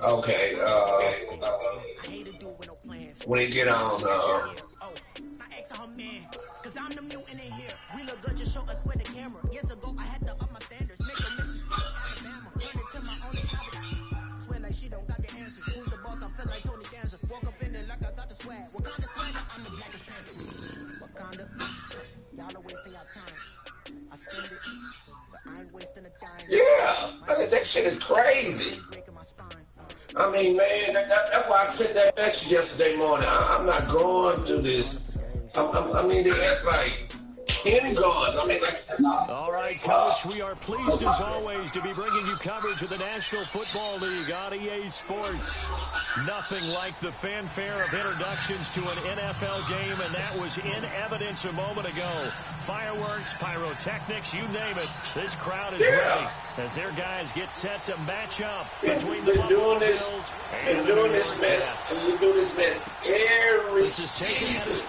Okay, when you get on, yeah, I mean, that shit is crazy. I mean, man, that's why I sent that message yesterday morning. I'm not going through this. I mean, they act like kindergarten. I mean, like. All right, Coach, we are pleased as always to be bringing you coverage of the National Football League on EA Sports. Nothing like the fanfare of introductions to an NFL game, and that was in evidence a moment ago. Fireworks, pyrotechnics, you name it. This crowd is ready as their guys get set to match up between the Buffalo Bills and the New York Jets. We do this mess every season.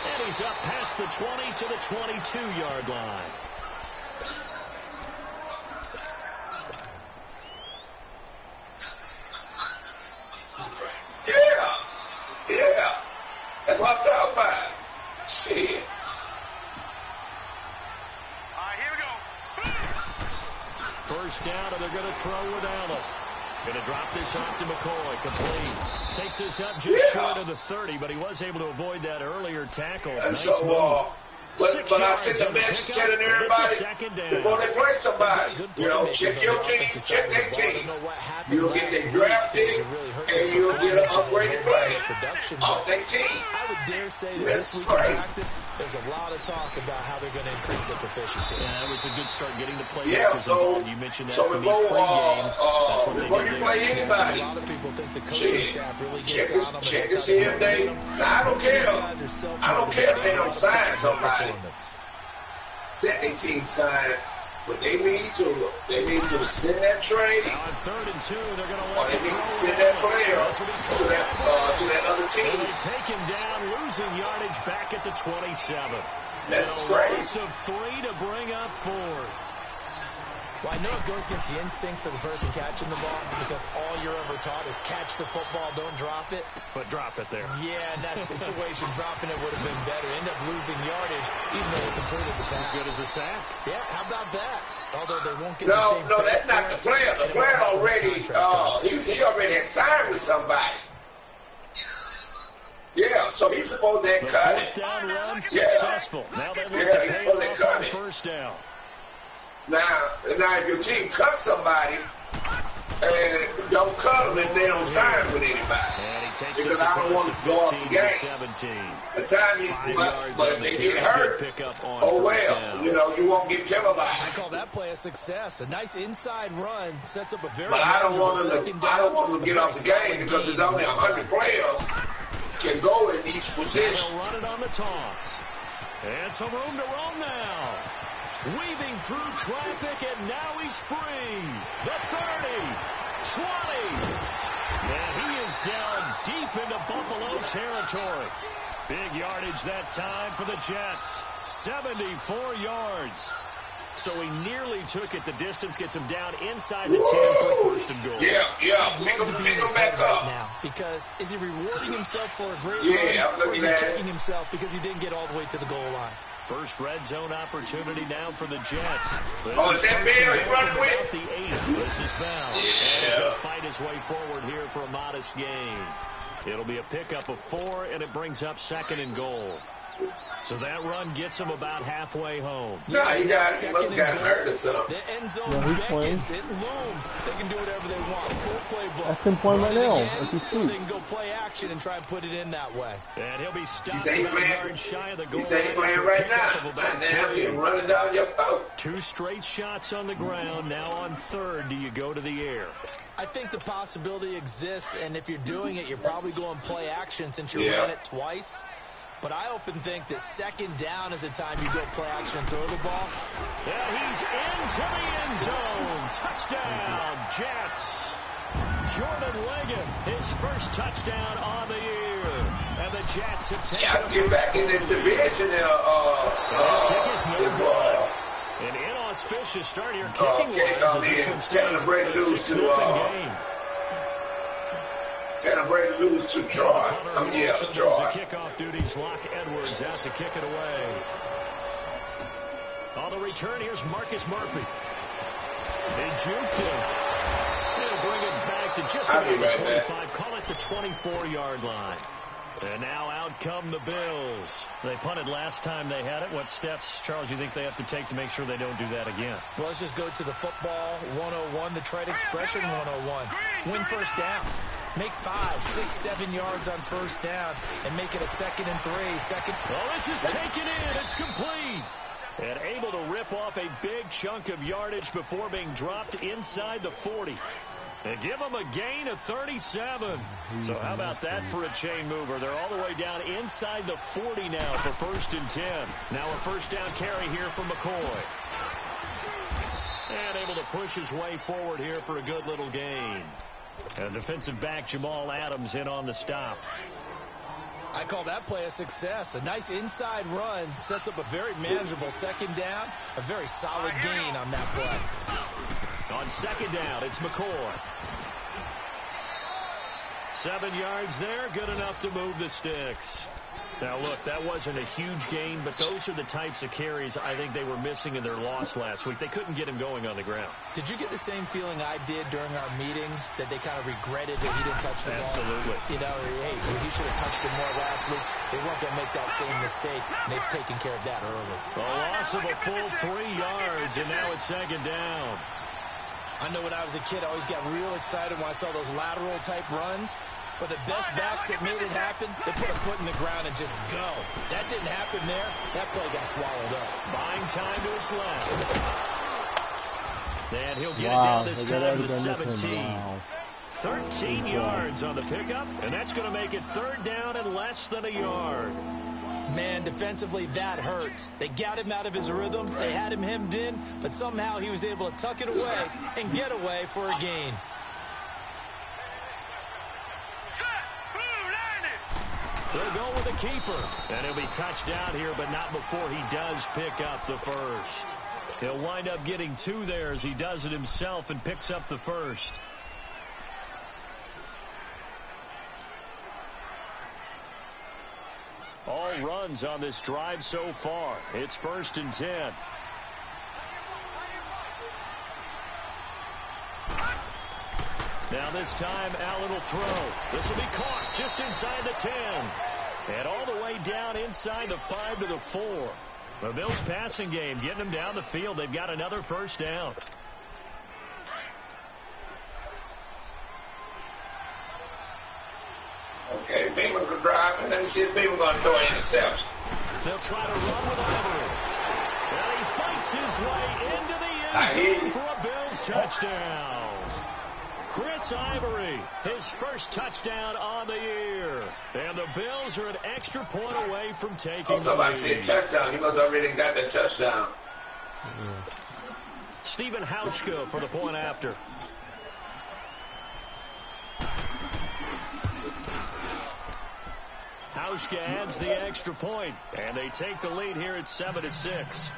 And he's up past the 20 to the 22-yard line. Yeah. That's what I'm talking about. Shit. All right, here we go. First down, and they're going to throw with Allen. Going to drop this off to McCoy. Complete. Takes this up just short of the 30, but he was able to avoid that earlier tackle. And nice so, move. but I sent a message telling everybody before they play somebody, check your team, check their team. You'll get their draft pick, and you'll get an upgraded player off their team. I would dare say that this week in practice, there's a lot of talk about how they're going to increase their proficiency. Yeah, that was a good start getting the play. So you mentioned that so before you play anybody, A lot of people think the coaching staff really gets on them. check to see if they. Now, I don't care if they don't sign somebody. That they team sign, but they need to send that trade, now on 3rd and 2, they're going to or they need to send that player to that other team. And they take him down, losing yardage back at the 27. That's great. Loss of 3 to bring up 4. Well, I know it goes against the instincts of the person catching the ball because all you're ever taught is catch the football, don't drop it. But drop it there. Yeah, in that situation, dropping it would have been better. End up losing yardage, even though they completed the pass. As good as a sack. Yeah, how about that? Although they won't get the same. No, that's not the player. The player already, he already had signed with somebody. Yeah, so he's supposed to cut it. Down run successful. Now they look to pay off on first down. Now, if your team cuts somebody, and don't cut them if they don't sign with anybody. And he takes because I don't want to go off the game. 17. The time but if they get hurt, oh well, you won't get penalized. I call that play a success. A nice inside run sets up a very. But I don't want them to get off the game because there's only 100 players can go in each position. They'll run it on the toss. And some room to roam now. Weaving through traffic, and now he's free. The 30, 20. And he is down deep into Buffalo territory. Big yardage that time for the Jets. 74 yards. So he nearly took it the distance, gets him down inside the 10 for first and goal. Yeah. Pick him back up. Now, because is he rewarding himself for a great run, or is he kicking himself because he didn't get all the way to the goal line? First red zone opportunity now for the Jets. Is that Bell he running with? The 8. This is Bell. And he's going to fight his way forward here for a modest gain. It'll be a pickup of 4, and it brings up 2nd and goal. So that run gets him about halfway home. No, he must have got hurt or something. The end zone beckons. It looms. They can do whatever they want. Full playbook. That's him playing right now. As we speak. They can go play action and try and put it in that way. And he'll be stopped about a yard shy of the goal. He's playing right now. Now he's running down your throat. 2 straight shots on the ground. Now on 3rd, do you go to the air? I think the possibility exists, and if you're doing it, you're probably going play action since you ran it twice. But I often think that 2nd down is a time you go play action and throw the ball. And he's into the end zone. Touchdown, Jets. Jordan Leggett, his first touchdown on the year. And the Jets have taken get back in this division. Kick is auspicious start here Okay, Canterbury lose to Troy. Troy. Kickoff duties. Locke Edwards out to kick it away. On the return, here's Marcus Murphy. They juked him. They'll bring it back to just about the 25. Call it the 24-yard line. And now out come the Bills. They punted last time they had it. What steps, Charles, you think they have to take to make sure they don't do that again? Well, let's just go to the football 101, the trade expression 101. Win first down. Make 5, 6, 7 yards on first down and make it a 2nd and 3. Well, this is taken in. It's complete. And able to rip off a big chunk of yardage before being dropped inside the 40. And give them a gain of 37. So how about that for a chain mover? They're all the way down inside the 40 now for 1st and 10. Now a first down carry here from McCoy. And able to push his way forward here for a good little gain. And defensive back Jamal Adams in on the stop. I call that play a success. A nice inside run sets up a very manageable 2nd down. A very solid gain on that play. On 2nd down, it's McCoy. 7 yards there, good enough to move the sticks. Now, look, that wasn't a huge gain, but those are the types of carries I think they were missing in their loss last week. They couldn't get him going on the ground. Did you get the same feeling I did during our meetings, that they kind of regretted that he didn't touch the ball? Absolutely. You know, hey, he should have touched it more last week. They weren't going to make that same mistake, and they've taken care of that early. A loss of a full 3 yards, and now it's 2nd down. I know when I was a kid, I always got real excited when I saw those lateral-type runs. But the best backs that made it happen, they put a foot in the ground and just go. That didn't happen there. That play got swallowed up. Buying time to his left. And he'll get it down this time to the 17. Wow. 13 yards on the pickup, and that's going to make it 3rd down and less than a yard. Man, defensively, that hurts. They got him out of his rhythm. They had him hemmed in, but somehow he was able to tuck it away and get away for a gain. They'll go with the keeper. And he'll be touched down here, but not before he does pick up the first. He'll wind up getting 2 there as he does it himself and picks up the first. All runs on this drive so far. It's 1st and 10. Now this time, Allen will throw. This will be caught just inside the 10. And all the way down inside the 5 to the 4. The Bills passing game getting them down the field. They've got another first down. Okay, Beamer could drive, and let me see if Beamer going to throw an interception. They'll try to run with Ivory. And he fights his way into the end zone for a Bills touchdown. Chris Ivory, his first touchdown on the year. And the Bills are an extra point away from taking the lead. Somebody said touchdown. He must have already got that touchdown. Stephen Hauschka for the point after. Hauschka adds the extra point, and they take the lead here at 7-6.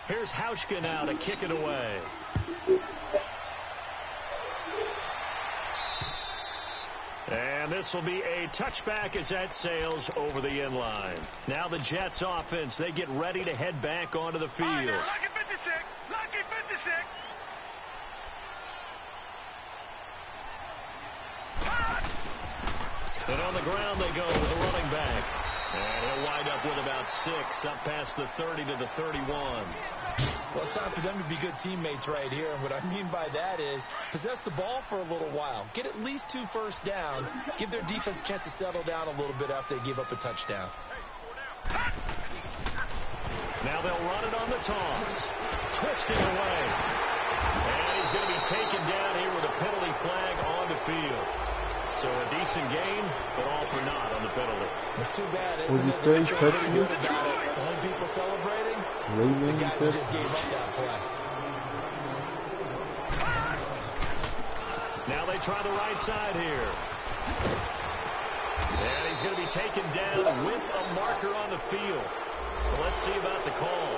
Here's Hauschka now to kick it away. And this will be a touchback as that sails over the end line. Now the Jets offense, they get ready to head back onto the field. Lucky 56. Lucky 56. And on the ground they go with a running back. And he'll wind up with about 6 up past the 30 to the 31. Well, it's time for them to be good teammates right here. And what I mean by that is possess the ball for a little while. Get at least 2 first downs. Give their defense a chance to settle down a little bit after they give up a touchdown. Now they'll run it on the toss. Twisting away. And he's going to be taken down here with a penalty flag on the field. So a decent gain, but all for naught on the penalty. It's too bad, Would isn't you it? say They feel pretty good touchdown? about it. The only people celebrating, the Raymond guys who said. just gave up that play. Now they try the right side here. And he's going to be taken down with a marker on the field. So let's see about the call.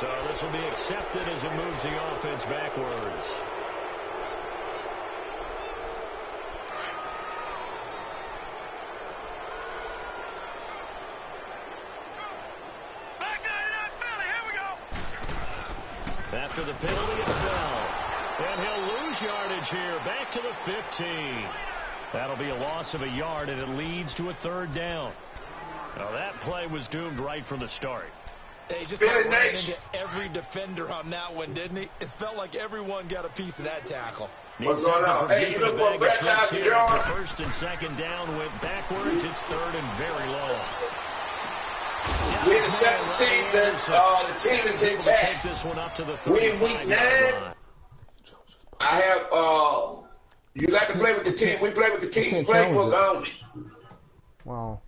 So this will be accepted as it moves the offense backwards. After the penalty, it's Bell. And he'll lose yardage here. Back to the 15. That'll be a loss of a yard, and it leads to a third down. Now, that play was doomed right from the start. They just ran into every defender on that one, didn't he? It felt like everyone got a piece of that tackle. What's going on? Hey, you look for Brett Dr. John? First and second down went backwards. It's third and very low. We in the second season. The team is intact. We in week 9. I have, you like to play with the team. We play with the team playbook only. Wow.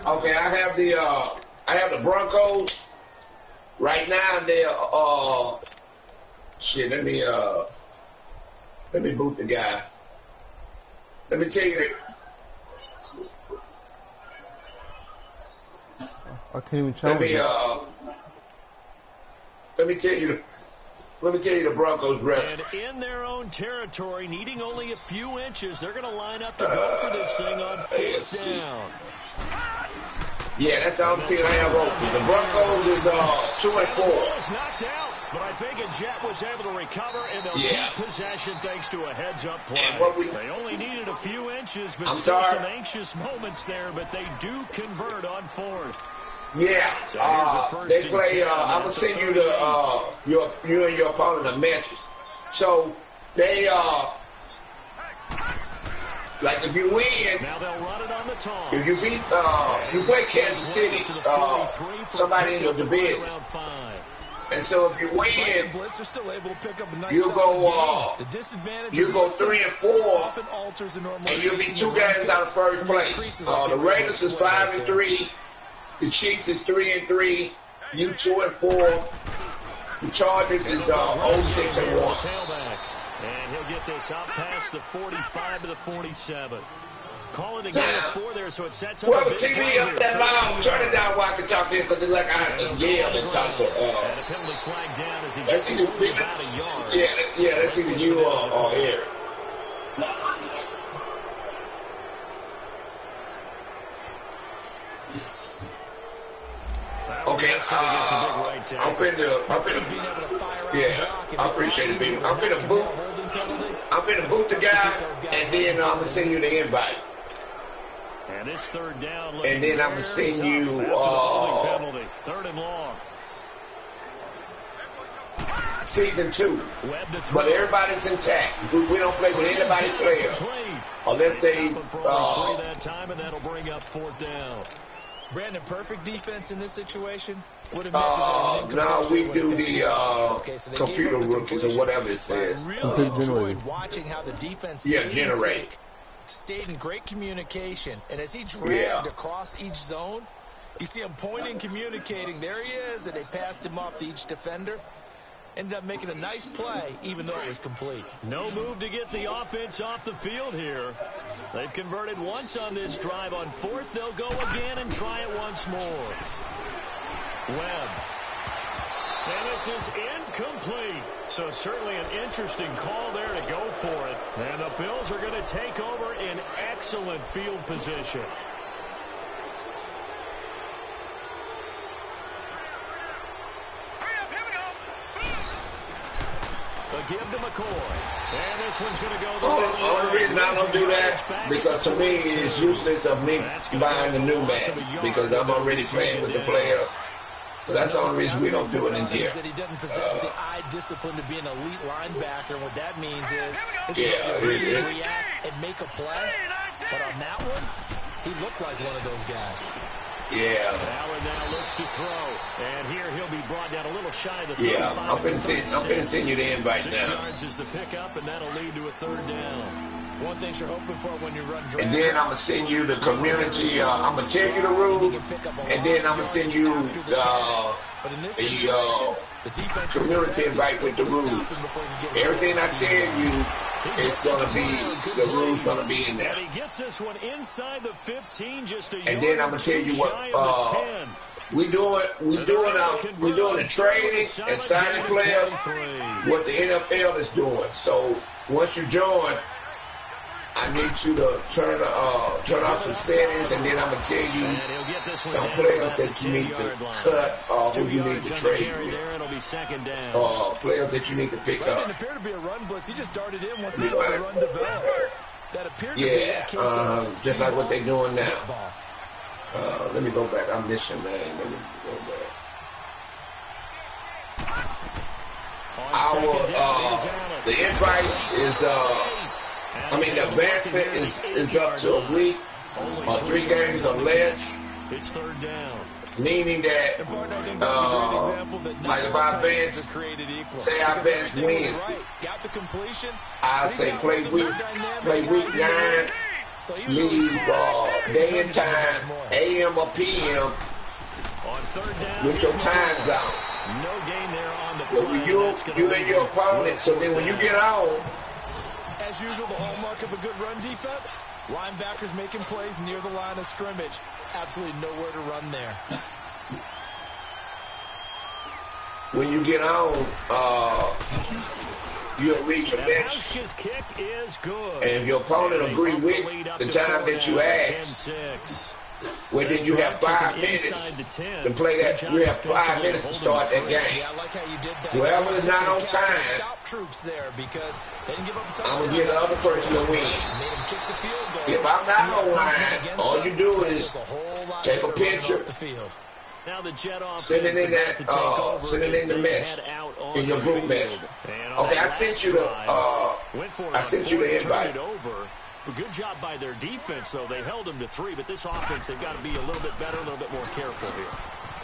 Okay, I have the Broncos right now. They're shit. Let me boot the guy. Let me tell you that. I can't even challenge it. Let me tell you the Broncos, Brett. And in their own territory, needing only a few inches, they're going to line up to go for this thing on 4th down. Yeah, that's the only team I have open. The Broncos is 2 and 4. It's knocked out, but I think a Jet was able to recover, and they'll keep possession thanks to a heads-up play. They only needed a few inches, but still some anxious moments there, but they do convert on 4th. Yeah, they play. I'm gonna send you you and your opponent a message. So they like if you win, now they'll run it on the top. If you beat, you play Kansas City, somebody in your division. And so if you win, Blitz are still able to pick up a nice you go the disadvantage you go 3 and 4, and you'll be 2 games out of first place. The Raiders is 5 and 3. The Chiefs is 3 and 3. You 2 and 4. The Chargers is 6 and 1. And he'll get this out past the 45 to the 47. Call it a game of 4 there, so it sets up. Well, the TV up that loud. Turn it down while I can talk to you, because it's like I have to yell and talk to. And a penalty flag down as he gets about a yard. Yeah, that's either you or Eric. Okay, I'm finna, I appreciate it, baby. I'm finna boot the guy, and then I'm gonna send you the invite. And this third down, and then I'm gonna send you, penalty, 3rd and long. Season 2, but everybody's intact. We don't play with anybody player unless they. That time, and that'll bring up 4th down. Brandon, perfect defense in this situation would have no, we do the computer rookies or whatever it says. I really enjoyed watching how the defense generate. Stayed in great communication, and as he dragged across each zone, you see him pointing, communicating. There he is, and they passed him off to each defender. Ended up making a nice play, even though it was complete. No move to get the offense off the field here. They've converted once on this drive. On 4th, they'll go again and try it once more. Webb. And this is incomplete. So certainly an interesting call there to go for it. And the Bills are going to take over in excellent field position. Give to McCoy. And this one's going to go the only reason I don't do that, because to me it's useless of me buying a new man, because I'm already playing with the players. So that's the only reason we don't do it in here. That he doesn't possess the eye discipline to be an elite linebacker. And what that means is react and make a play. But on that one, he looked like one of those guys. Yeah. Allen now looks to throw, and here he'll be brought down a little shy of the 35. Yeah, I'm gonna send you the invite 6 now. yards is the pickup, and that'll lead to a third down. One thing you're hoping for when you run draft. And then I'm gonna send you the community. I'm gonna tell you the rules, and then I'm gonna send you the community invite with the rules. Everything I tell you is gonna be the rules gonna be in there. And he gets this one inside the 15, just a And then I'm gonna tell you what we're doing the trading and signing players. What the NFL is doing. So once you join, I need you to turn off some settings, and then I'm gonna tell you some players that you need to cut or who you need to trade with. Players that you need to pick up. Didn't appear to be a run blitz. He just darted in once he saw the run develop. That appeared to be that case. Just like what they're doing now. Let me go back. I missed your name. Let me go back. The invite is the advancement is up to a week or 3 games or less. It's third down. Meaning that, like if I advance, say I advance Wednesday, I say play week 9, leave day and time, AM or PM, with your time zone. No gain there on the play. You and your opponent, so then when you get on, as usual, the hallmark of a good run defense, linebackers making plays near the line of scrimmage. Absolutely nowhere to run there. When you get on, you'll reach your bench. Kick is good. And if your opponent agree with the time that you asked, well, then you have 5 minutes to play that. You have 5 minutes to start that game. Yeah, I like how you did that. Whoever is not on time, stop troops there because they didn't give up a touchdown. I'm gonna get the other person to win. If I'm not online, all you do is take a picture, now the jet off send it in that, send it in the mesh, in your group mesh. Okay, I sent you the invite. Good job by their defense, though. They held them to 3, but this offense, they've got to be a little bit better, a little bit more careful here.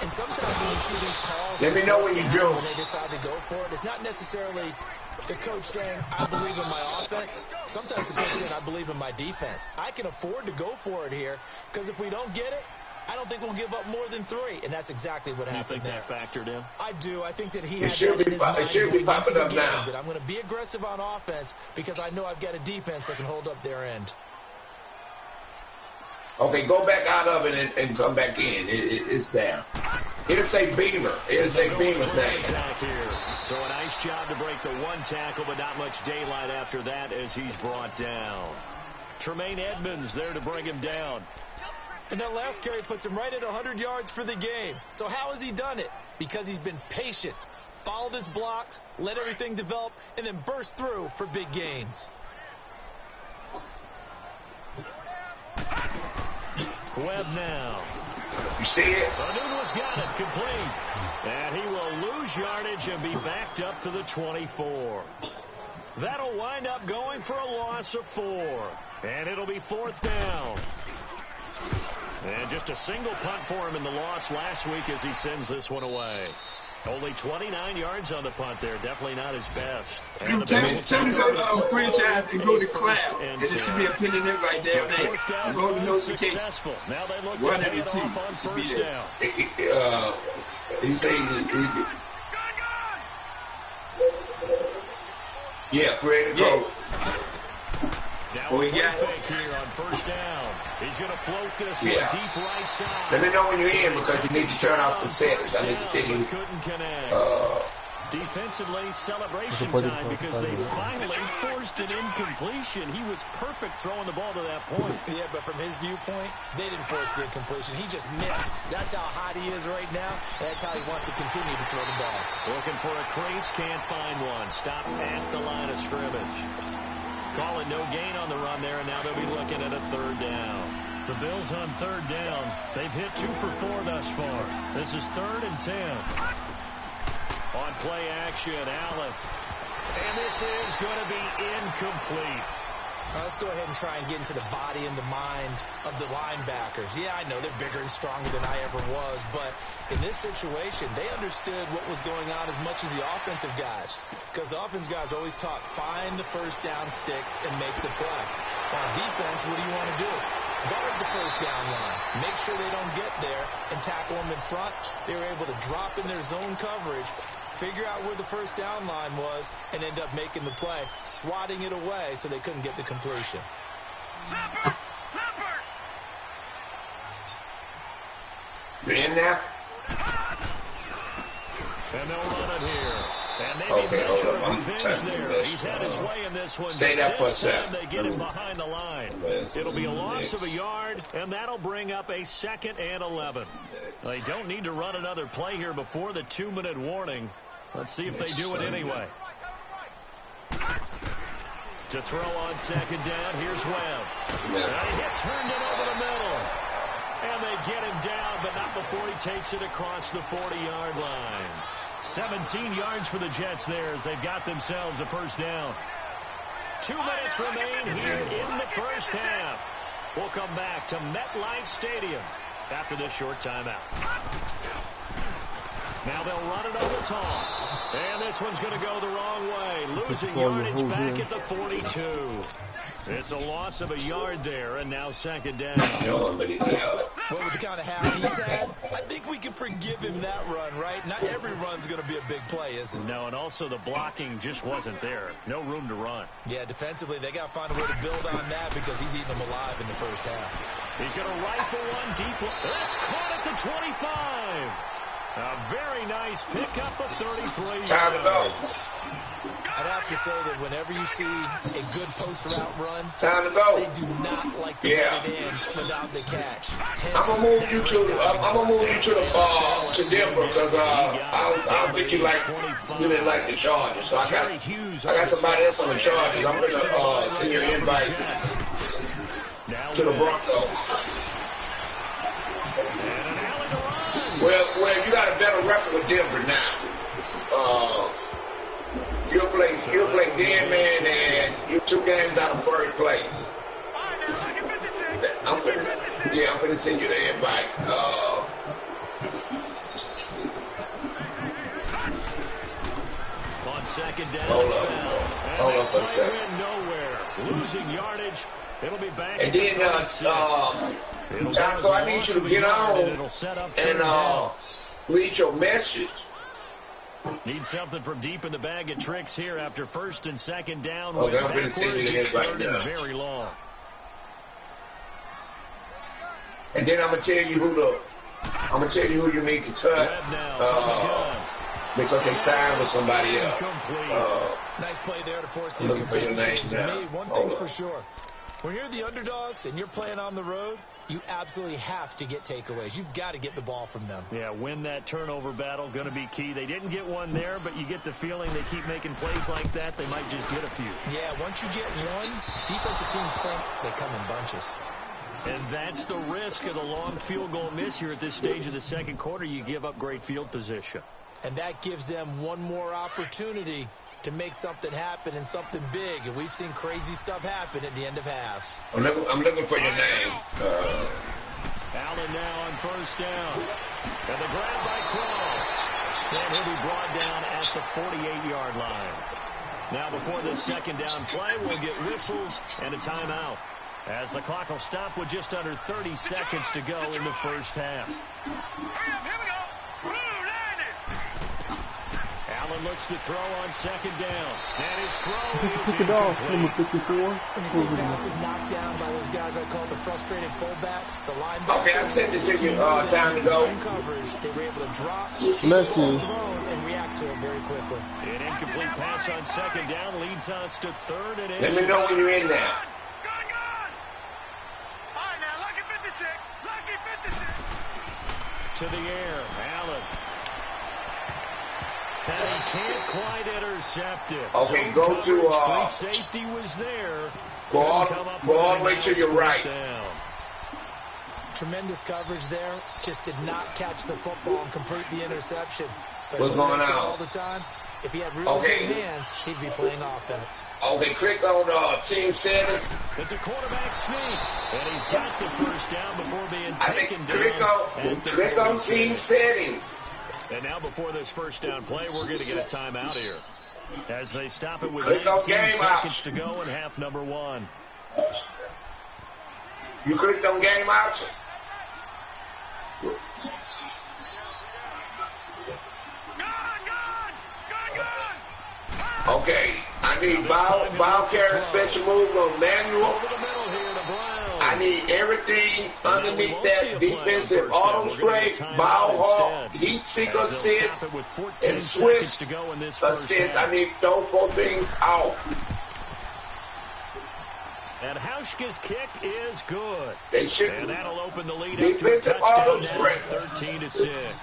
And sometimes when you see these calls, let me know when you do. When they decide to go for it, it's not necessarily the coach saying, I believe in my offense. Sometimes the coach saying, I believe in my defense. I can afford to go for it here, because if we don't get it, I don't think we'll give up more than 3, and that's exactly what happened there. You think that factored in? I do. I think that it should be popping up now. I'm going to be aggressive on offense because I know I've got a defense that can hold up their end. Okay, go back out of it and come back in. It's there. It'll say Beamer. It'll say Beamer's name. So a nice job to break the 1 tackle, but not much daylight after that as he's brought down. Tremaine Edmonds there to bring him down. And that last carry puts him right at 100 yards for the game. So how has he done it? Because he's been patient, followed his blocks, let everything develop, and then burst through for big gains. Webb now. You see it? Anunwa's got it complete. And he will lose yardage and be backed up to the 24. That'll wind up going for a loss of 4. And it'll be 4th down. And just a single punt for him in the loss last week as he sends this one away. Only 29 yards on the punt there. Definitely not his best. And tell me go to franchise and go to cloud. And it should be a pin in it right there. And go to notification. Now they look to head off on first down. He's saying, yeah, create a code. Now we got fake here on first down. He's going to float this one deep right side. Let me know when you're in because you need to turn off some settings. I need to tell you. Defensively, celebration time because they finally forced an incompletion. He was perfect throwing the ball to that point. Yeah, but from his viewpoint, they didn't force the incompletion. He just missed. That's how hot he is right now. That's how he wants to continue to throw the ball. Looking for a crease, can't find one. Stopped at the line of scrimmage. Calling no gain on the run there, and now they'll be looking at a 3rd down. The Bills on 3rd down. They've hit 2 for 4 thus far. This is 3rd and 10. On play action, Allen. And this is going to be incomplete. Let's go ahead and try and get into the body and the mind of the linebackers. Yeah, I know they're bigger and stronger than I ever was, but in this situation, they understood what was going on as much as the offensive guys, because the offensive guys always taught, find the first down sticks and make the play. On defense, what do you want to do? Guard the first down line. Make sure they don't get there and tackle them in front. They were able to drop in their zone coverage, figure out where the first down line was, and end up making the play, swatting it away so they couldn't get the completion. You in there? And they'll run it here. And maybe Okay, hold up. I'm revenge typing there. this. He's had his way in this one. Stay there for a This sec. time they get him behind the line. It'll be a loss of a yard, and that'll bring up a 2nd and 11. They don't need to run another play here before the 2-minute warning. Let's see if they do it anyway. To throw on 2nd down, here's Webb. And he gets turned in over the middle. And they get him down, but not before he takes it across the 40-yard line. 17 yards for the Jets there as they've got themselves a first down. 2 minutes remain here in the first half. We'll come back to MetLife Stadium after this short timeout. Now they'll run it on the toss. And this one's going to go the wrong way. Losing yardage back at the 42. It's a loss of a yard there, and now 2nd down. Well, with the kind of half he's had, I think we can forgive him that run, right? Not every run's going to be a big play, is it? No, and also the blocking just wasn't there. No room to run. Yeah, defensively, they got to find a way to build on that because he's eating them alive in the first half. He's going to rifle one deep. That's caught at the 25. A very nice pickup of 33. Time to go. I'd have to say that whenever you see a good post route run, Time to go. they do not like to get it in without the catch. I'm gonna move you to Denver because I don't think you didn't like the Chargers. So I got somebody else on the Chargers. I'm gonna send you an invite to the Broncos. Well, you got a better record with Denver now. You'll play dead man, and you're 2 games out of 3rd place. I'm gonna send you the invite. On 2nd down, hold up for a second. Nowhere, losing yardage. It'll be back. And then, Jonathan, I need you to get on and read your message. Need something from deep in the bag of tricks here after 1st and 2nd down. Okay, I'm going to send you the invite now. Very long. And then I'm gonna tell you who you need to cut because they signed with somebody else. Nice play there to force the incompletion. To me, one thing's for sure. When you're the underdogs and you're playing on the road, you absolutely have to get takeaways. You've got to get the ball from them. Yeah, win that turnover battle, going to be key. They didn't get one there, but you get the feeling they keep making plays like that, they might just get a few. Yeah, once you get one, defensive teams think they come in bunches. And that's the risk of the long field goal miss here at this stage of the 2nd quarter. You give up great field position. And that gives them one more opportunity to make something happen and something big. And we've seen crazy stuff happen at the end of halves. I'm looking for your name. Allen now on 1st down. And the grab by Crow. And he'll be brought down at the 48-yard line. Now before this 2nd down play, we'll get whistles and a timeout, as the clock will stop with just under 30 seconds to go in the first half. Here we go. Allen looks to throw on 2nd down. And his throw is Pick it off, number 54. When you see passes knocked down by those guys I call the frustrated fullbacks, the linebackers. Okay, I sent it to you. Time to go. Coverage, they were able to drop, Bless you. and react to it very quickly. An incomplete pass on 2nd down leads us to 3rd and 8. Let me know when you're in there. Gone. All right, now, lucky 56. Lucky 56. To the air, Allen. And he can't quite intercept it. Okay, Zone go to coverage, safety was there. Go all the way to your right. Down. Tremendous coverage there. Just did not catch the football and complete the interception. But What's going on? All the time. If he had really good hands, he'd be playing offense. Okay, click on team settings. It's a quarterback sneak, and he's got the first down before being taken down. Click on team settings. And now before this first down play, we're going to get a timeout here. As they stop it with click 19 seconds option. to go in half number 1. You clicked on game options. Okay, I need ball carry special move on manual. Over the middle here to Brown. I need everything underneath that defensive auto straight, ball hawk, heat seeker assist, and switch assist. I need those 4 things out. And Hauschka's kick is good. And that'll open the lead defensive up to auto straight. 13-6.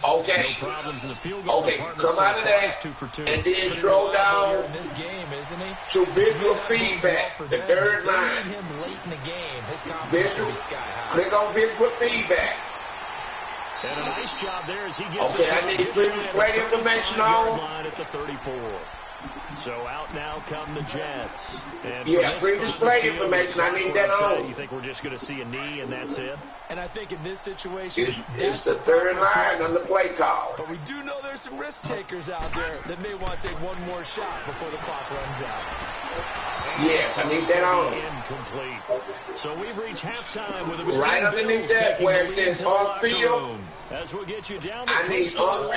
Okay. No problems in the field goal department. Come out of that 2 for 2. and then throw down in this game, isn't he? to visual feedback, the third line. Need him late in the game. His confidence should be sky high. Click on visual feedback. And a nice job there as he gets I need previous play information on. Line at the 34. So out now come the Jets. And previous play information. I need that on. You think we're just going to see a knee and that's it? And I think in this situation, it's the third line on the play call. But we do know there's some risk takers out there that may want to take one more shot before the clock runs out. Yes, I need that on. Incomplete. So we've reached halftime with a right underneath that where it says on field. As we'll get you down I need on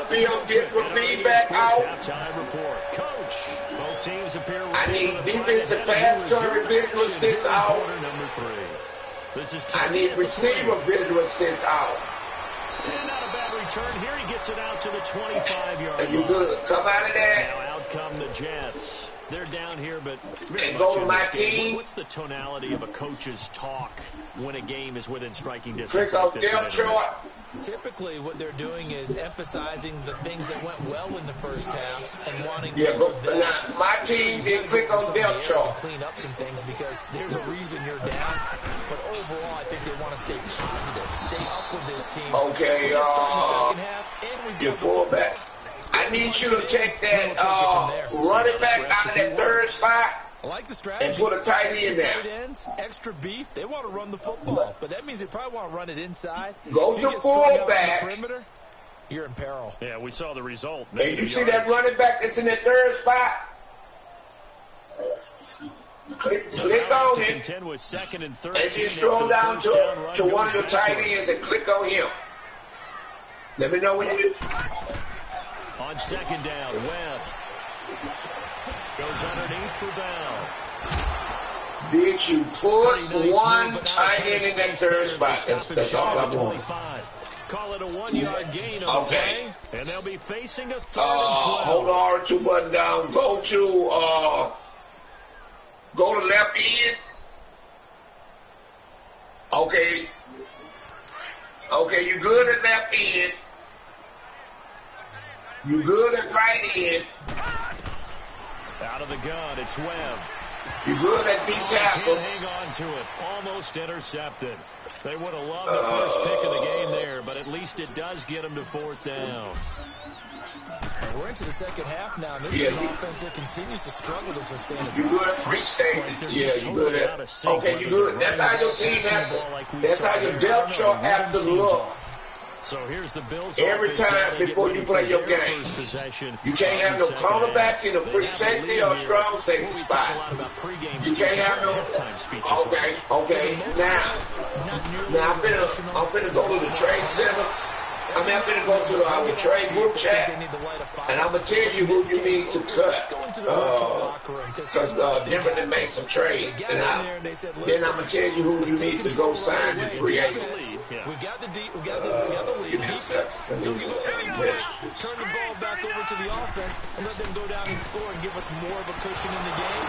field visual feedback out. Halftime report. Coach, both teams appear. I need defensive pass coverage visual assist out. Number 3. This is I need receiver visual assist out. And not a bad return. Here he gets it out to the 25-yard line. And you good. Come out of that. Now out come the Jets. They're down here, but and go to my team. What's the tonality of a coach's talk when a game is within striking distance? Click on depth chart. Typically, what they're doing is emphasizing the things that went well in the first half and wanting to my team did click on depth chart. Clean up some things because there's a reason you're down. But overall, I think they want to stay positive, stay up with this team. Okay, second half, and we've your fullback. I need you to take that running back out of that third spot. I like the strategy. And put a tight end there. Tight ends, extra beef. They want to run the football, but that means they probably want to run it inside. Go to fullback. Perimeter, you're in peril. Yeah, we saw the result. And you see that running back that's in that third spot? Click on it. With second and third. And you scroll down to one of your tight ends and click on him. Let me know when you do. On second down, Webb goes underneath for Bell. Did you put one tight end in that third spot? That's all I want. Call it a 1-yard gain on the play, and they'll be facing a 3rd and 12. Hold R2 button down. Go to left end. Okay. Okay, you good at left end. You good at right end. Out of the gun, it's Webb. You good at D tackle. Hang on to it. Almost intercepted. They would have loved the first pick of the game there, but at least it does get them to 4th down. And we're into the second half now. This is an offense that continues to struggle to sustain it. You good at free safety. Yeah, you good at. Okay, you good. That's how your team have to. That's how your depth chart have to look. So here's the Bills. Every time before you play your game, you can't have no cornerback in a free safety or strong safety spot. You can't have no. Okay. Now I'm finna go to the trade center. I'm finna go to our trade group chat, and I'm gonna tell you who you need to cut. Because Denver done made some trade, and then I'm gonna tell you who you need to go sign in free agents. We got the lead. Defense. Turn the ball back over to the offense and let them go down and score and give us more of a cushion in the game.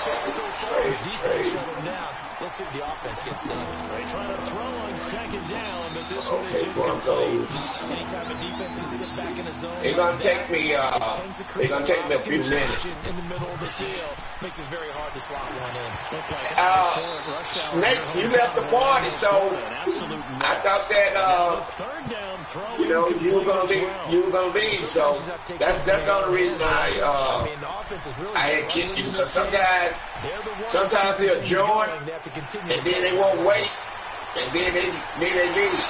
So far, defense shut them down. Let's see if the offense gets damaged. They try to throw on second down, but this one is Okay, incomplete. Broncos. Anytime a defense can sit back in the zone, It's gonna take me. It's gonna take me a few minutes. in the middle of the field makes it very hard to slot one in. Next, you left the party, so I thought that Third down throw. you know you were gonna leave. So that's the only reason I had kicked you, because some guys sometimes they'll join and then they won't wait and then they leave.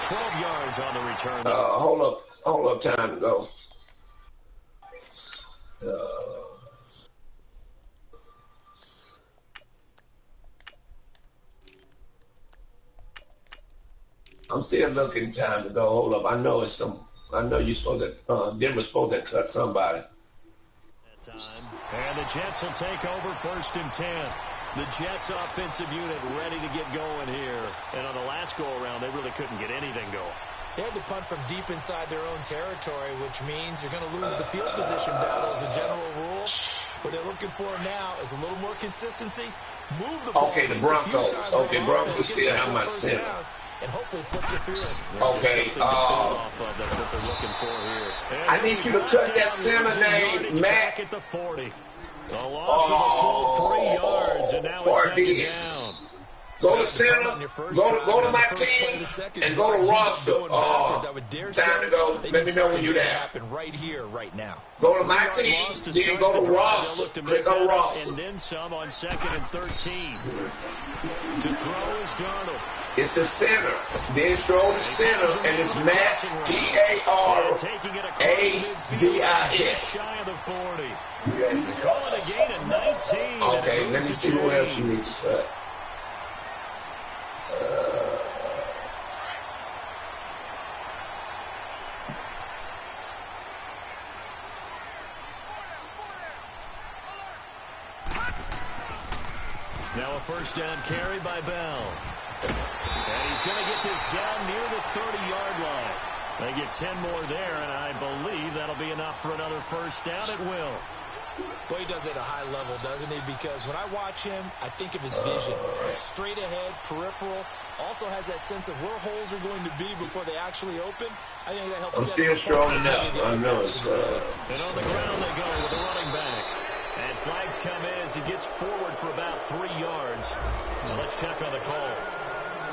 12 yards on the return. Hold up, time to go. I'm still looking, time to go. Hold up, I know you're supposed to. Denver's supposed to cut somebody. That time. And the Jets will take over 1st and 10. The Jets offensive unit ready to get going here. And on the last go-around, they really couldn't get anything going. They had to punt from deep inside their own territory, which means you're going to lose the field position battle as a general rule. What they're looking for now is a little more consistency. Move the ball. Okay, the Broncos. Okay, Broncos still have my center. And hopefully put the field. Okay, That's what they're looking for here. I need you to cut that center name, Matt. At the 40. A loss of a full 3 yards, and now it's second down. Go to center, go to my team, and go to roster. Time to go. Let me know when you're there. Right here, right now. Go to my team, then go to roster. Click on roster. And then some on 2nd and 13. To throw is Darnold. It's the center. Then throw the center, and it's Matt, P-A-R-A-D-I-S. Shy of the 40. Calling a gain of 19. Okay, let me see who else you need to cut. Now a 1st down carry by Bell. And he's going to get this down near the 30-yard line. They get 10 more there, and I believe that'll be enough for another 1st down at will. Boy, he does it at a high level, doesn't he? Because when I watch him, I think of his vision. Straight ahead, peripheral. Also has that sense of where holes are going to be before they actually open. I think that helps. I'm still strolling up. I know it's. And on the ground they go with the running back. And flags come in as he gets forward for about 3 yards. Now let's check on the call.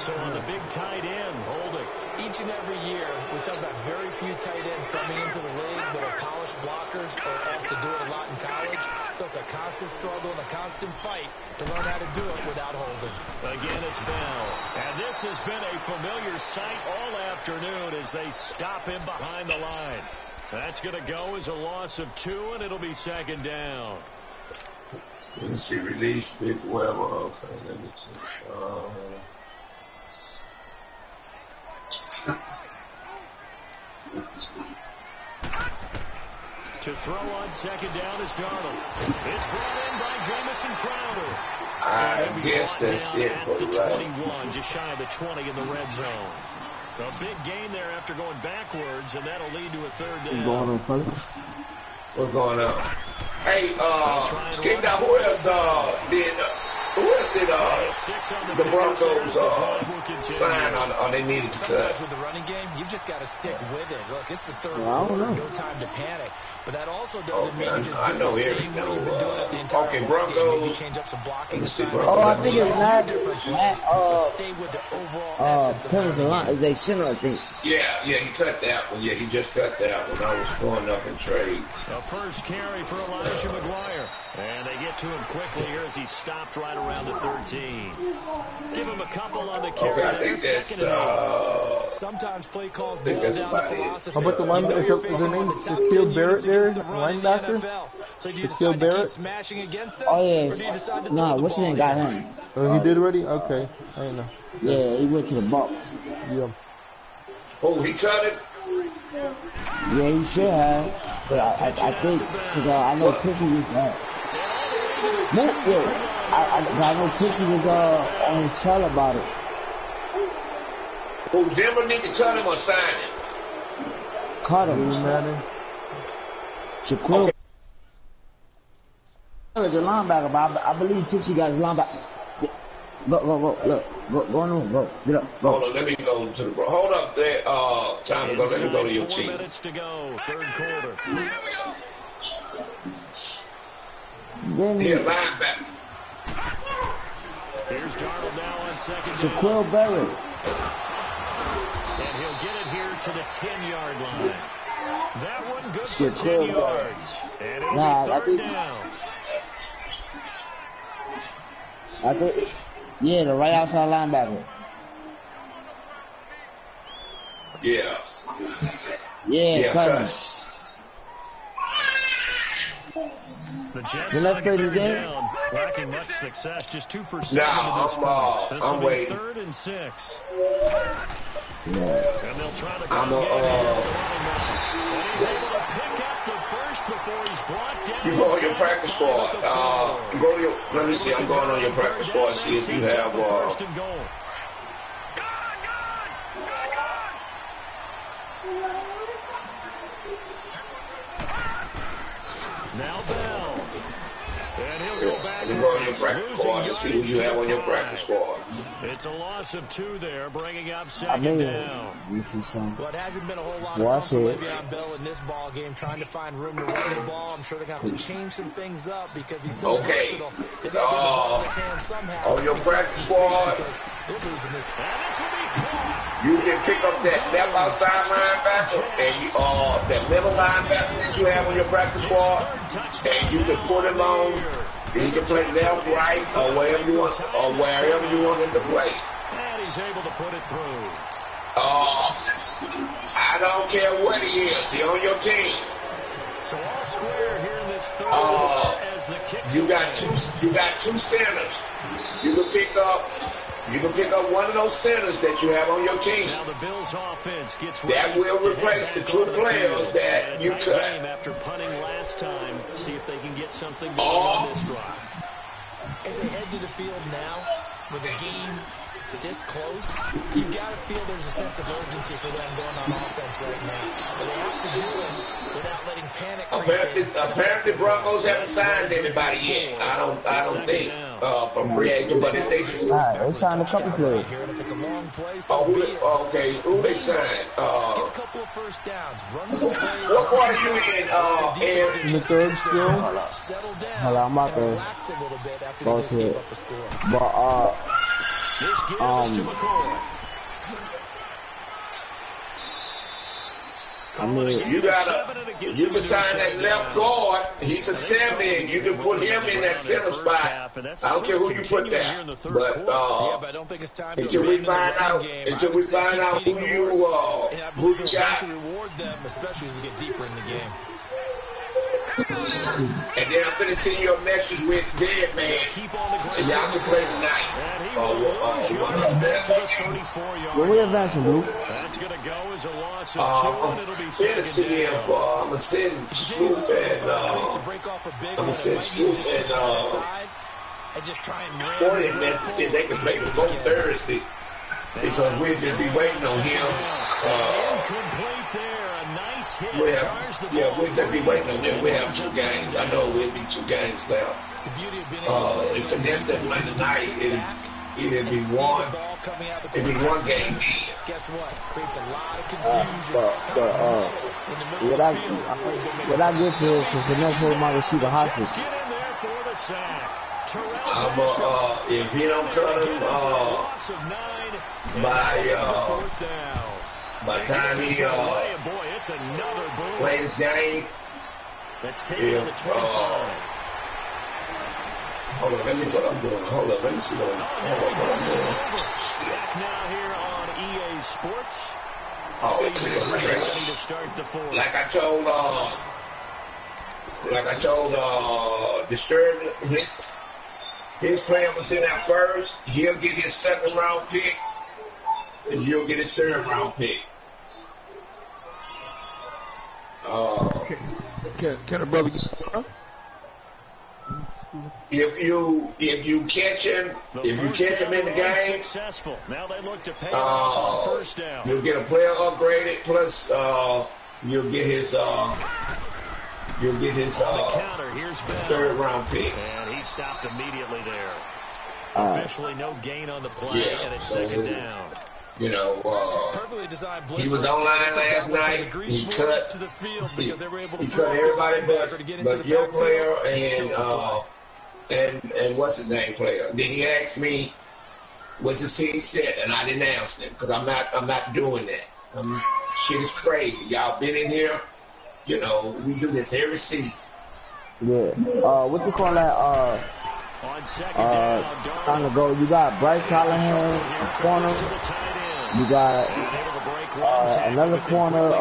So on the big tight end, holding. Each and every year, we talk about very few tight ends coming into the league that are polished blockers or asked to do it a lot in college. So it's a constant struggle and a constant fight to learn how to do it without holding. Again, it's Bell. And this has been a familiar sight all afternoon as they stop him behind the line. That's going to go as a loss of 2, and it'll be 2nd down. Let me see, release, big Weber. Okay, let me see. To throw on 2nd down is Darnold. It's brought in by Jamison Crowder. I guess that's it for the right. 21, just shy of the 20 in the red zone. A big gain there after going backwards, and that'll lead to a 3rd down. What's going on? Hey, Steve, now who else did the Broncos sign or they needed to cut? Sometimes with the running game, you've just got to stick with it. Look, it's the 3rd quarter, no time to panic. But that also doesn't mean you just do the same way you've been doing it the entire okay, game. Broncos. Maybe change up some blocking. I think it's Matt, stay with the overall essence of they center, I think. Yeah, he cut that one. Yeah, he just cut that one. I was going up in trade. A 1st carry for Elijah McGuire. And they get to him quickly here as he stopped right around the 13. Give him a couple on the carry. Okay, I think that's, sometimes play calls boil down to philosophy. How about the linebacker? Is his name Shaquille Barrett there? Linebacker? Shaquille Barrett? Oh, yeah. Nah, what's your name got him? Oh, he did already? Okay. I didn't know. Yeah, he went to the Bucks. Yeah. Oh, he cut it? Yeah, he should have. But I think, because I know Tipsy was I know Tipsy was on his call about it. Oh, Denver need to cut him or sign him? Cut him. Manning. Shaquille. the linebacker, but I believe Tipsy got his linebacker. Go, look, go on, go, get up, go. Hold on, let me go to the bro. Hold up there, time to go. Let me go to your team. 4 minutes to go, third quarter. Here, linebacker. Here's Darnold now on second down. Shaquille Barrett. And he'll get it here to the 10-yard line. That one good for 10 yards. And it'll be third down. I think, yeah, the right outside linebacker. Yeah. Yeah, Cousins. The Jets let's play this game. down, lacking much success. Just 2 for 7. I'm waiting. 3rd and 6. Yeah. And they'll try to I'm and he's able to pick up the first before he's brought down. You go on your practice squad. Go to your. Let me see. I'm going on your practice squad. See if you have. First and goal. Now Bell. And he'll go back. You go on your practice squad to see who you have on your practice squad. It's a loss of 2 there, bringing up second down. You see some. Well, it hasn't been a whole lot of fun for Le'Veon Bell in this ball game, trying to find room to run the ball. I'm sure they're going to have to change some things up because he's so versatile. They got to get the ball in his hand somehow. On your practice squad, they're losing this time. And this will be caught. you can pick up that left outside linebacker and you, that middle linebacker that you have on your practice squad, and you can put him on. You can play left, right, or wherever you want, him to play. And he's able to put it through. I don't care what he is. He on your team. So all square here in this third as the kick. You got two centers. You can pick up one of those centers that you have on your team. Now the Bills offense gets that will replace the 2 players that you cut. After punting last time, see if they can get something going on this drive. As they head to the field now, with the game this close, you've got to feel there's a sense of urgency for them going on offense right now. But they have to do it without letting panic creep in. Apparently Broncos haven't signed anybody yet. I don't think from free agent, but if they just they signed a couple players. If it's a long play, who they signed? Get a couple of first downs. Run some plays. What part are you in, Aaron? In the third still. Settle down. Hold on, I'm about to relax a little bit after they just gave up a score. But This gives to McCoy. I mean, you can sign that left guard. He's a 7, and you can put him in that center spot. I don't care who you put there, but I don't think it's time until we find out who you got. Reward them, especially as we get deeper in the game. And then I'm going to send you a message with Dead Man, and y'all can play tonight. Where we advancing, Luke? That's going to go as a loss of 2, and it'll be second down. I'm going to send Swoop and just try and 40 minutes to see if they can make it go Thursday, because we'll just be waiting on him. Incomplete there. A nice hit. We'll just be waiting on him. We have 2 games. I know we'll be 2 games now. If the next Monday night, it'll be one. It'll be 1 game. Guess what? Creates a lot of confusion. What I get for since the next whole my receiver hostage. If he don't cut him, by the time he plays his game, hold on, let me see what I'm doing. Back now here on EA Sports. Ready to start the 4th. Like I told Disturbed, his player was in that first. He'll get his 2nd round pick, and you'll get his 3rd round pick. Can a brother get If you catch him in the game, successful. Now they look to pay off on first down. You'll get a player upgraded, plus you'll get his you'll get his third round pick. And he stopped immediately there. Officially no gain on the play, and it's second down. You know, he was online last night. He cut everybody but your player and what's his name player. Then he asked me, "What's his team set?" And I didn't answer him because I'm not doing that. Shit is crazy. Y'all been in here. You know, we do this every season. Yeah. What you call that? Time to go. You got Bryce Callahan, a corner. You got another corner,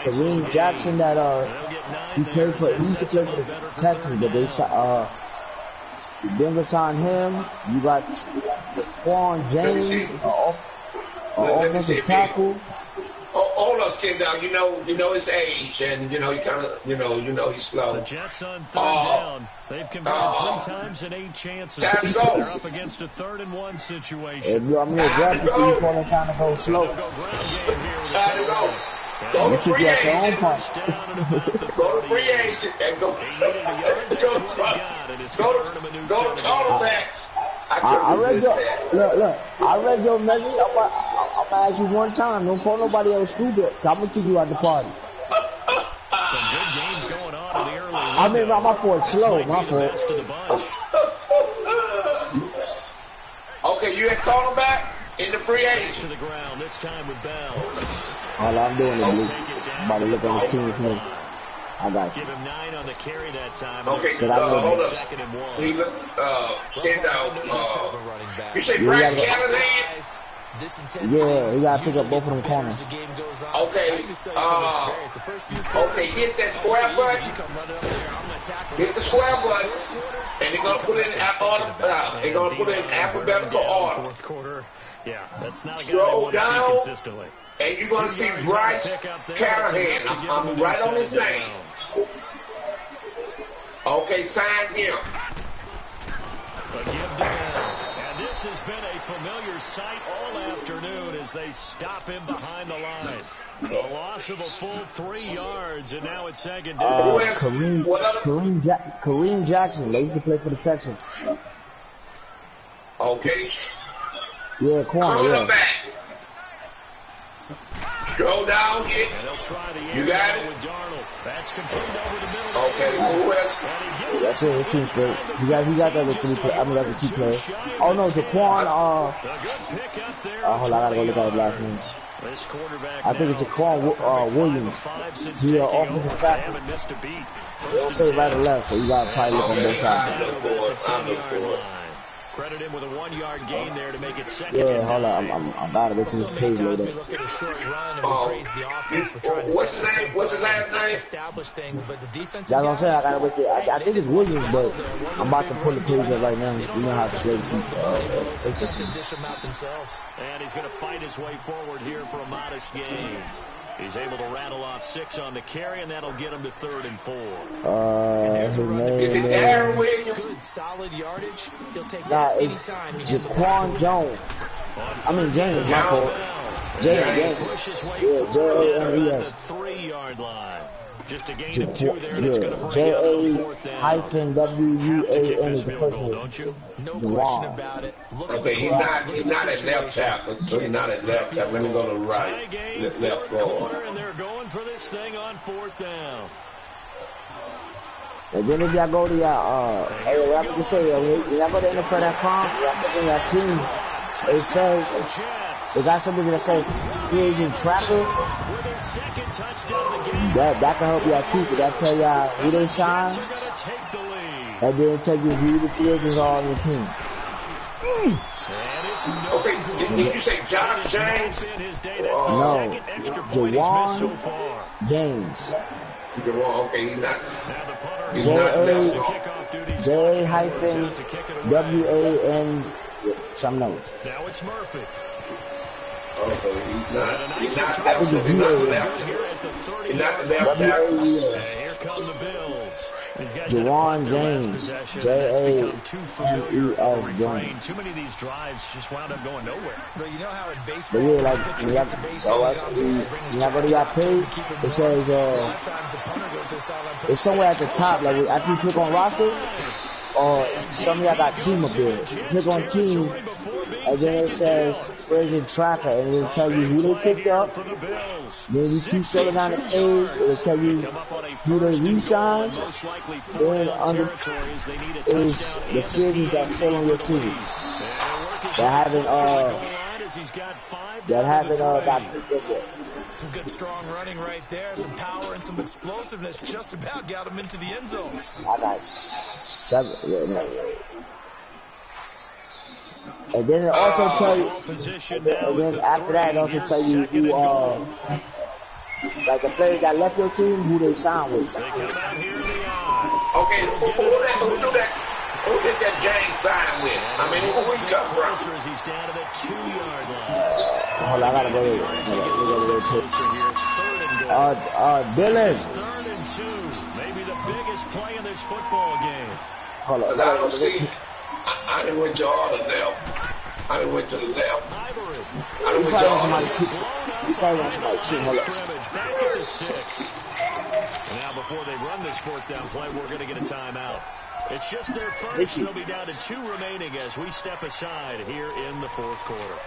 Kareem Jackson that he used to play for the Texans, but they Denver signed him. You got Quan James, offensive tackle. Hold up, Skin Dog. You know his age, and you know he kind of, you know he's slow. The Jets on third down. They've converted 3 times in 8 chances. They're up against a 3rd and 1 situation. I mean, time to go slow. Time to go. Go to free agent. Go to free agent and go to cornerback. I read your I read your message. I'm gonna ask you one time. Don't call nobody else stupid. I'm gonna kick you out the party. Some good games going on in the early. I mean, my fault. Slow. My fault. Okay, you had cornerback in the free agent. To the ground this time with Bell. All I'm doing is I'm about to look on the team here. I got you. Give him 9 on the carry that time. Okay, hold up. He look, stand out. You say Bryce Callahan? Yeah, he got to pick up both of them corners. Okay, hit that square button. Hit the square button, and they're gonna put it in alphabetical order. Fourth quarter. Yeah, that's not a guy Scroll down, consistently. and you're gonna see Bryce Callahan. I'm right on his name. Okay, sign him. And this has been a familiar sight all afternoon as they stop him behind the line. The loss of a full 3 yards, and now it's second down. Kareem Jackson. They used to play for the Texans. Okay. Yeah, corner. Back. Scroll down, get. You got it. That's complete over the middle. Okay, who else? That's it. 2 straight. You got the other 3 players. I mean, the other 2 players. Oh no, Jaquan. Hold on, I gotta go look at his last name. I think it's Jaquan Williams. He's an offensive tackle. They don't say right or left, so you gotta probably look on both sides. Credit him with a 1-yard gain there to make it second. Yeah, hold on. I'm about to get to this page later. What's his name? What's his last name? That's what I'm saying. I gotta wait there. I think it's Williams, but I'm about to pull the page up right now. You know how to slave team. They just dish them out themselves. And he's going to fight his way forward here for a modest gain. He's able to rattle off 6 on the carry, and that'll get him to 3rd and 4. His name is it Aaron Williams? Good solid yardage. He'll take anytime. Jaquan Jones. I mean James. My fault. James. Yeah, J-A-M-E-S. 3-yard line. Just a gain of 2 there. That's going to bring J-A-W-U-A-N is the first one. No question about it. Okay, he's not at left tackle, so he's not at left tackle. Let me go to right. Left guard. And they're going for this thing on 4th down. And then if y'all go to y'all, I'm going to say, y'all go to NFL.com, y'all go to your team, it says, they got something that says free agent tracker. That can help y'all too, because that tell y'all who they signed, and then tell you who the free agents are on your team. Okay, did you say Josh James? No, Jawan James. Okay, he's not. J-A-W-A-N something else. Now it's Murphy. Okay, he's not I think it's left. He's not the left tackle. Here come the Bills. Jawan James, James James. Too many of these drives just wound up going nowhere. But you know how in baseball, but yeah, like when you got paid, it says it's somewhere at the top. Like after you click on roster, or some of y'all got team up there. Click on team, and then it says where's your tracker, and it'll tell you who they picked up. Then you keep scrolling down the page, it'll tell you who they re-signed. Then under is the kids that's still on your team that haven't got picked up yet. Some good strong running right there, some power and some explosiveness just about got him into the end zone. I got 7. And then it also tell you, and then after that it also tell you who like the players that left your team, who they signed with. Okay, who did that gang sign with? I mean, who he come from? He's down to the 2-yard line. Hold on, I gotta go there. Dylan. 3rd and 2. Maybe the biggest play in this football game. Hold on. I don't see. I didn't went to all the left. I didn't went to the left. I didn't went to all the left. You probably want somebody to hold up. Back at the 6. And now before they run this 4th down play, we're going to get a timeout. It's just their first. They'll be down to 2 remaining as we step aside here in the 4th quarter.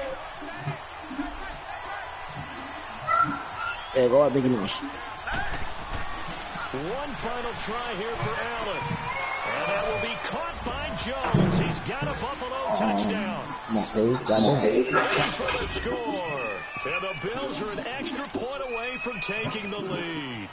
Hey, go ahead, big news. One final try here for Allen. And that will be caught by Jones. He's got a Buffalo touchdown. For the score. And the Bills are an extra point away from taking the lead.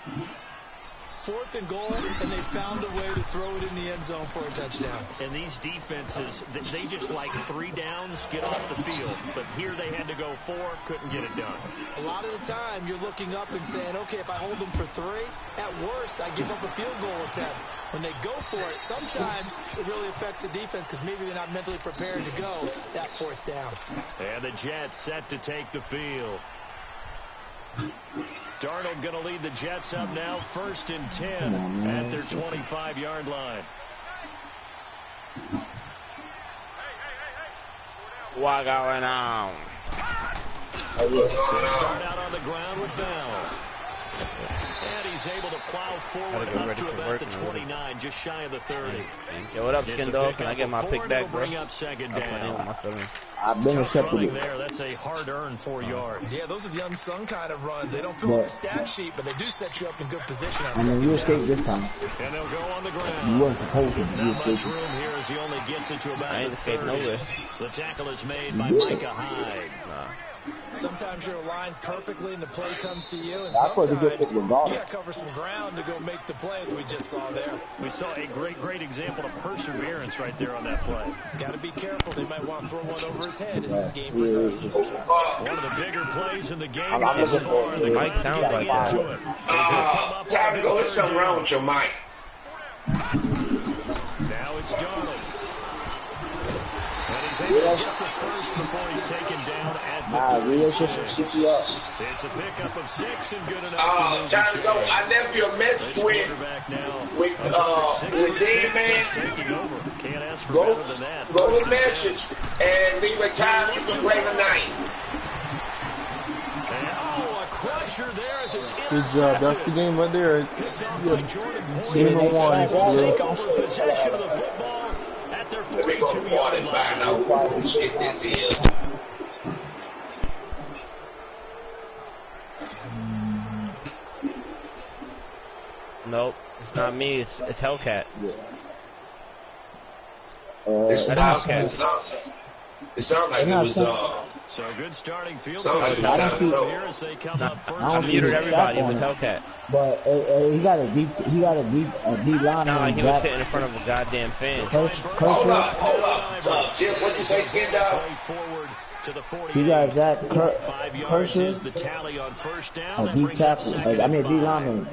4th and goal, and they found a way to throw it in the end zone for a touchdown. And these defenses, they just like 3 downs, get off the field. But here they had to go 4, couldn't get it done. A lot of the time, you're looking up and saying, okay, if I hold them for 3, at worst, I give up a field goal attempt. When they go for it, sometimes it really affects the defense because maybe they're not mentally prepared to go that 4th down. And the Jets set to take the field. Darnold going to lead the Jets up now, 1st and 10 at their 25-yard line. What going on? Start out on the ground with Bell. And he's able to plow forward up to about the 29, just shy of the 30. Yo, what up, Kendall? Can I get my pick back, bro? Bring up 2nd down. I've been accepted there. That's a hard-earned 4 yards. Yeah, those are the unsung kind of runs. They don't fill up the stat sheet, but they do set you up in good position. I mean, you escaped this time. And they'll go on the ground. You weren't supposed to. You escaped. Room here as he only gets it to about I ain't escaped nowhere. The tackle is made by Micah Hyde. Sometimes you're aligned perfectly and the play comes to you, and sometimes you got to cover some ground to go make the play, as we just saw there. We saw a great example of perseverance right there on that play. Got to be careful. They might want to throw one over his head as this game progresses. One of the bigger plays in the game. I'm looking for the mic sounds like that. Time to go. There's something wrong with your mic. Now it's Darnold. And he's able to get the first before he's taken down at the 36. It's a pickup of 6 and good enough. Time to go. I left you a message with D-Man. Can't ask for Go better than that. Go with message and leave a time you can play tonight. And, a crusher there as it's Good job. That's the game right there. Game on 1. Take over possession of the football at their 42-yard line. Nope, it's not me. It's Hellcat. It sounds like it was So good starting field. Like I muted everybody with Hellcat. But he got a D line. Not like he was sitting in front of a goddamn fan. Hold up. Jim, what you say, Kendall? He got that Kershaw, the tally on 1st down. a D tackle. I mean, D lineman.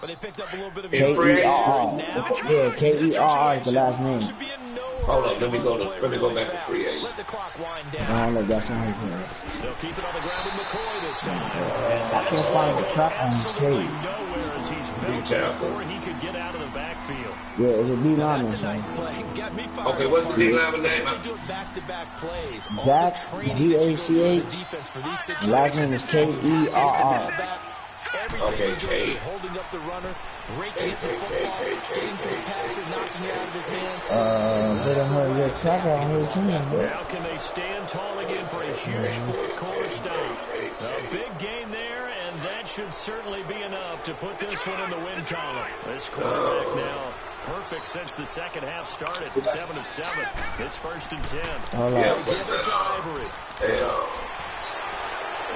But they picked up a little bit of K-E-R-R. Yeah, K-E-R-R is the last name. Should be in no Hold on, let me go back to free agent. Let the clock wind down. I don't know, that's not his name. They'll keep it on the ground with McCoy this time. I can't find the track on his Absolutely tape. nowhere as he's bounced before he could get out of the backfield. Yeah, it's a D lineman. That's a nice play. Got me fired Okay, up what's for the it. D-lineman name? They do it back-to-back plays. All Zach, the training that you go through Z-A-C-H. for defense for these situations. Last name is K-E-R-R. Everything Okay, you go K. through, holding up the runner, raking at the football, getting to the passer, knocking it out of his hands. Better hurry your tracker on his team, bro. Now can they stand tall again for a huge fourth quarter stop? A big gain there, and that should certainly be enough to put this one in the win column. This quarterback now perfect since the second half started. 7 of 7. It's 1st and 10. Hold on. Yeah, Give it to Ivory.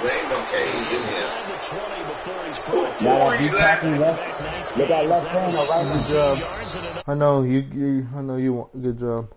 There ain't no K's in here. Inside the 20 before he's brought Now down. that deep tackle left. Look at left hand or right hand. Good job. I know you want good job.